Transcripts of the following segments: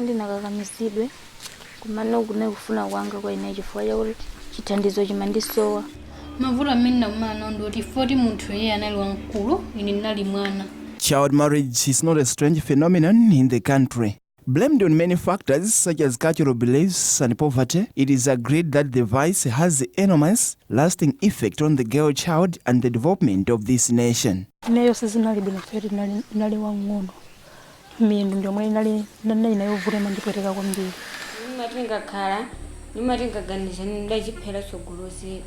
sindinakakamisidwe kumano kune kufuna kwanga kwa ine chifukwa chakuti chithandizo chimandisowa. Mavuto amene ndakumana ndoti 40 munthu yeye anali wamkulu ine ndinali mwana. Child marriage is not a strange phenomenon in the country. Blamed on many factors such as cultural beliefs and poverty, it is agreed that the vice has enormous, lasting effect on the girl child and the development of this nation. Neyo sezinali benefit nali wang'ono. Mindu ndio mwe nali inayovuta mandipweteka kwambiri. Nimatingaganisha ndachiphera sogoloseri.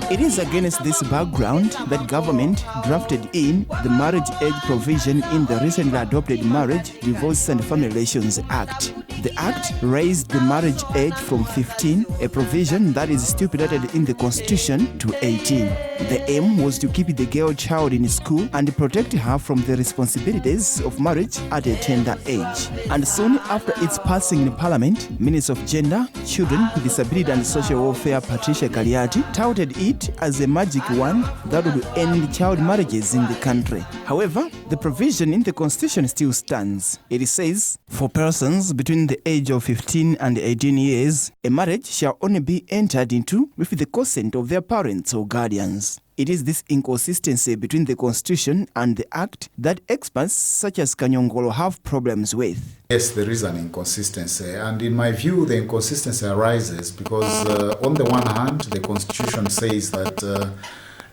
It is against this background that government drafted in the marriage age provision in the recently adopted Marriage, Divorce and Family Relations Act. The act raised the marriage age from 15, a provision that is stipulated in the Constitution, to 18. The aim was to keep the girl child in school and protect her from the responsibilities of marriage at a tender age. And soon after its passing in Parliament, Minister of Gender, Children, Disability and Social Welfare Patricia Kaliati touted it as a magic wand that would end child marriages in the country. However, the provision in the Constitution still stands. It says, for persons between the age of 15 and 18 years, a marriage shall only be entered into with the consent of their parents or guardians. It is this inconsistency between the Constitution and the Act that experts such as Kanyongolo have problems with. Yes, there is an inconsistency, and in my view, the inconsistency arises because on the one hand, the Constitution says that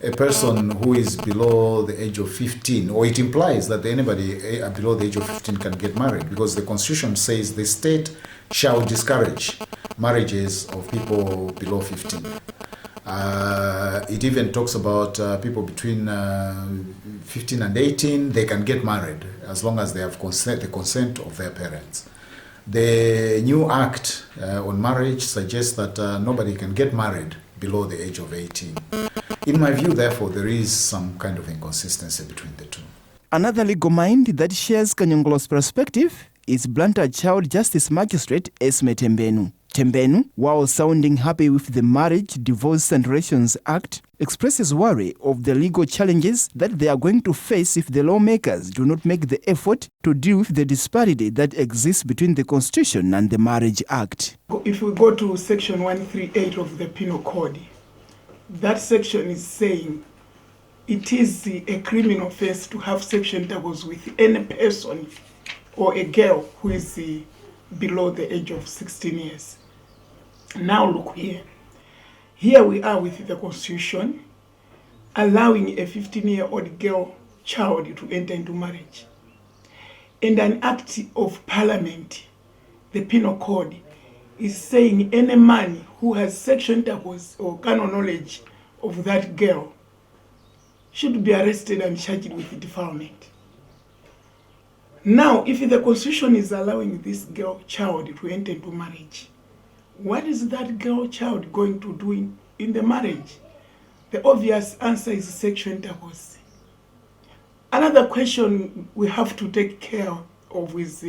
a person who is below the age of 15, or it implies that anybody below the age of 15 can get married, because the Constitution says the state shall discourage marriages of people below 15. It even talks about people between 15 and 18, they can get married as long as they have the consent of their parents. The new act on marriage suggests that nobody can get married below the age of 18. In my view, therefore, there is some kind of inconsistency between the two. Another legal mind that shares Kanyongolo's perspective is Blantyre Child Justice Magistrate Esme Tembenu. Tembenu, while sounding happy with the Marriage, Divorce and Relations Act, expresses worry of the legal challenges that they are going to face if the lawmakers do not make the effort to deal with the disparity that exists between the Constitution and the Marriage Act. If we go to Section 138 of the Penal Code, that section is saying it is a criminal offense to have sexual intercourse with any person or a girl who is below the age of 16 years. Now look here. Here we are with the Constitution allowing a 15-year-old girl child to enter into marriage. And an act of Parliament, the Penal Code, is saying any man who has sexual intercourse or carnal knowledge of that girl should be arrested and charged with defilement. Now, if the Constitution is allowing this girl child to enter into marriage, what is that girl child going to do in the marriage? The obvious answer is sexual intercourse. Another question we have to take care of is,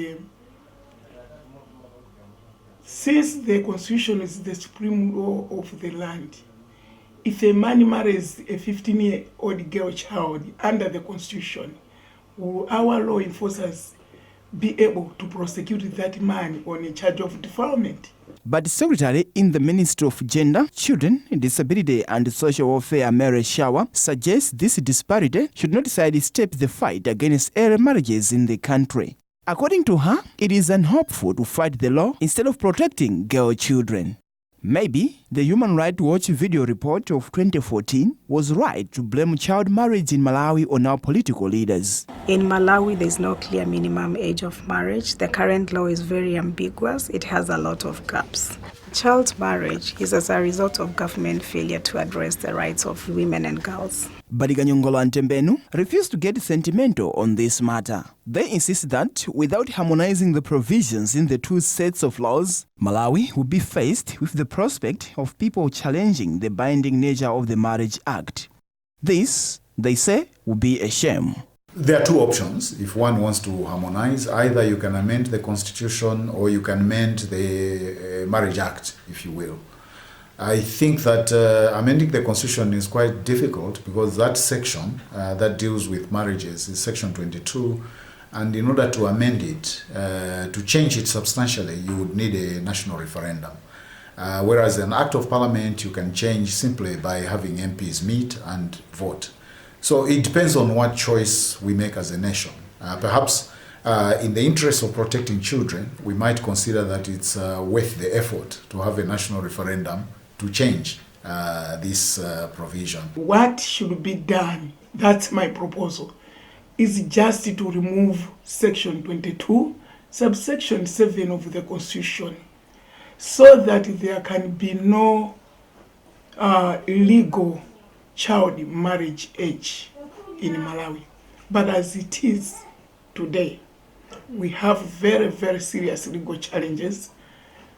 since the Constitution is the supreme law of the land, if a man marries a 15-year-old girl child under the Constitution, will our law enforcers be able to prosecute that man on a charge of defilement? But Secretary in the Ministry of Gender, Children, Disability and Social Welfare, Mary Shawa, suggests this disparity should not sidestep the fight against early marriages in the country. According to her, it is unhelpful to fight the law instead of protecting girl children. Maybe the Human Rights Watch video report of 2014 was right to blame child marriage in Malawi on our political leaders. In Malawi, there is no clear minimum age of marriage. The current law is very ambiguous. It has a lot of gaps. Child marriage is as a result of government failure to address the rights of women and girls. But Kanyongolo and Tembenu refuse to get sentimental on this matter. They insist that without harmonizing the provisions in the two sets of laws, Malawi will be faced with the prospect of people challenging the binding nature of the Marriage Act. This, they say, will be a shame. There are two options. If one wants to harmonize, either you can amend the Constitution or you can amend the Marriage Act, if you will. I think that amending the Constitution is quite difficult because that section that deals with marriages is Section 22, and in order to amend it, to change it substantially, you would need a national referendum. Whereas an Act of Parliament you can change simply by having MPs meet and vote. So it depends on what choice we make as a nation. Perhaps in the interest of protecting children, we might consider that it's worth the effort to have a national referendum to change this provision. What should be done, that's my proposal, is just to remove Section 22, subsection 7 of the Constitution, so that there can be no legal child marriage age in Malawi. But as it is today, we have very, very serious legal challenges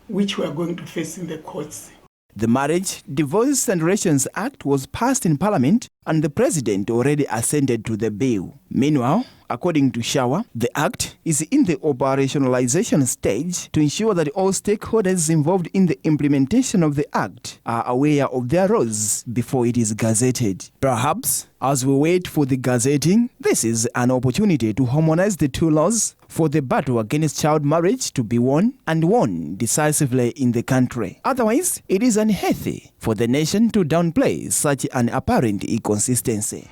which we are going to face in the courts. The Marriage, Divorce and Relations Act was passed in Parliament and the President already assented to the bill. Meanwhile, according to Shawa, the Act is in the operationalization stage to ensure that all stakeholders involved in the implementation of the Act are aware of their roles before it is gazetted. Perhaps, as we wait for the gazetting, this is an opportunity to harmonize the two laws for the battle against child marriage to be won and won decisively in the country. Otherwise, it is unhealthy for the nation to downplay such an apparent inconsistency.